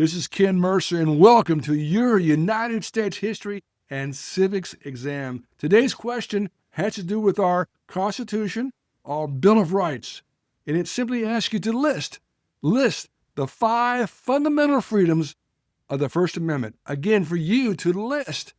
This is Ken Mercer, and welcome to your United States History and Civics Exam. Today's question has to do with our Constitution, our Bill of Rights, and it simply asks you to list the 5 fundamental freedoms of the First Amendment. Again, for you to list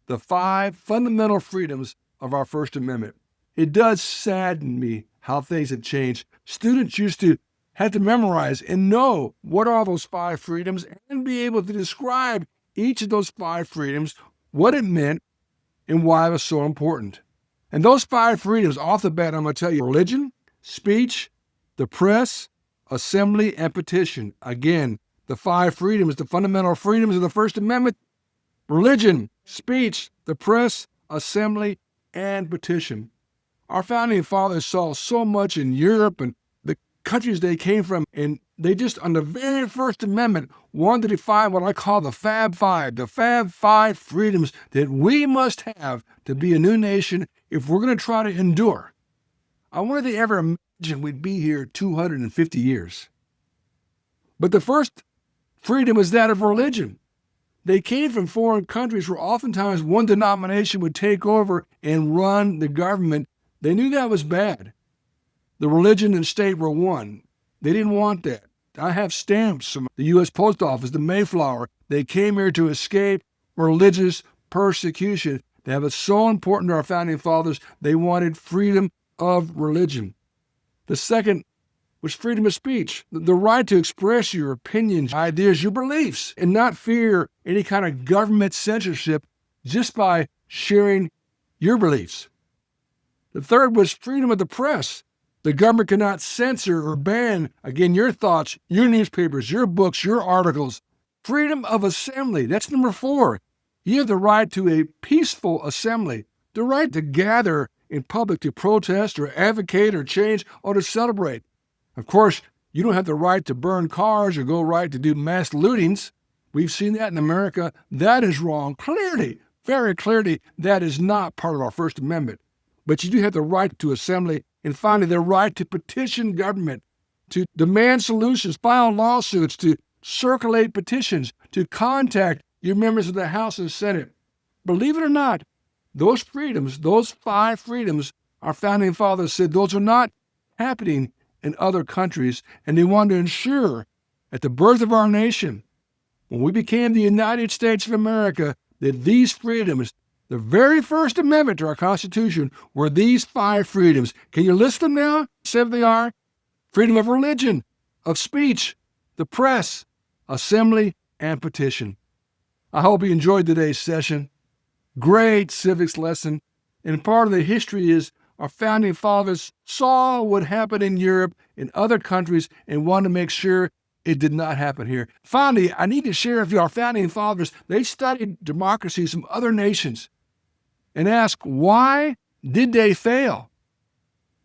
the 5 fundamental freedoms of our First Amendment. It does sadden me how things have changed. Students used to have to memorize and know what are those 5 freedoms and be able to describe each of those 5 freedoms, what it meant, and why it was so important. And those 5 freedoms, off the bat, I'm going to tell you: religion, speech, the press, assembly, and petition. Again, the 5 freedoms, the fundamental freedoms of the First Amendment: religion, speech, the press, assembly, and petition. Our founding fathers saw so much in Europe and the countries they came from, and they just, on the very First Amendment, wanted to define what I call the Fab Five freedoms that we must have to be a new nation if we're going to try to endure. I wonder if they ever imagined we'd be here 250 years. But the first freedom is that of religion. They came from foreign countries where oftentimes one denomination would take over and run the government. They knew that was bad. The religion and state were one. They didn't want that. I have stamps from the U.S. Post Office, the Mayflower. They came here to escape religious persecution. That was so important to our founding fathers. They wanted freedom of religion. The second was freedom of speech, the right to express your opinions, ideas, your beliefs, and not fear any kind of government censorship just by sharing your beliefs. The third was freedom of the press. The government cannot censor or ban, again, your thoughts, your newspapers, your books, your articles. Freedom of assembly, that's number 4. You have the right to a peaceful assembly, the right to gather in public to protest or advocate or change or to celebrate. Of course, you don't have the right to burn cars or go right to do mass lootings. We've seen that in America. That is wrong. Clearly, very clearly, that is not part of our First Amendment. But you do have the right to assembly, and finally, the right to petition government, to demand solutions, file lawsuits, to circulate petitions, to contact your members of the House and Senate. Believe it or not, those freedoms, those 5 freedoms, our founding fathers said those are not happening in other countries, and they wanted to ensure at the birth of our nation, when we became the United States of America, that these freedoms, the very First Amendment to our Constitution, were these 5 freedoms. Can you list them now? 7 they are: freedom of religion, of speech, the press, assembly, and petition. I hope you enjoyed today's session. Great civics lesson. And part of the history is our founding fathers saw what happened in Europe, in other countries, and wanted to make sure it did not happen here. Finally, I need to share with you our founding fathers. They studied democracies from other nations and ask, why did they fail?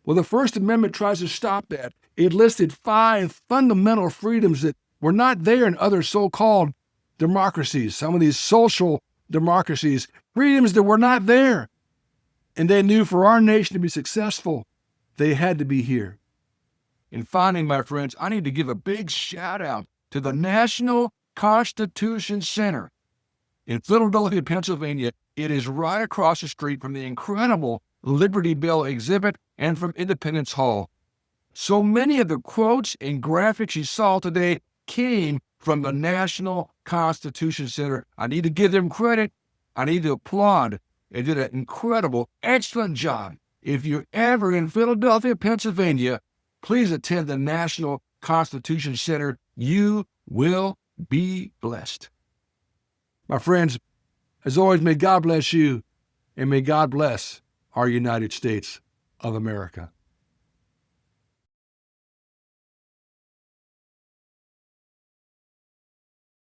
Well, the First Amendment tries to stop that. It listed 5 fundamental freedoms that were not there in other so-called democracies, some of these social democracies, freedoms that were not there. And they knew for our nation to be successful, they had to be here. And finally, my friends, I need to give a big shout out to the National Constitution Center in Philadelphia, Pennsylvania. It is right across the street from the incredible Liberty Bell exhibit and from Independence Hall. So many of the quotes and graphics you saw today came from the National Constitution Center. I need to give them credit. I need to applaud. They did an incredible, excellent job. If you're ever in Philadelphia, Pennsylvania, please attend the National Constitution Center. You will be blessed. My friends, as always, may God bless you, and may God bless our United States of America.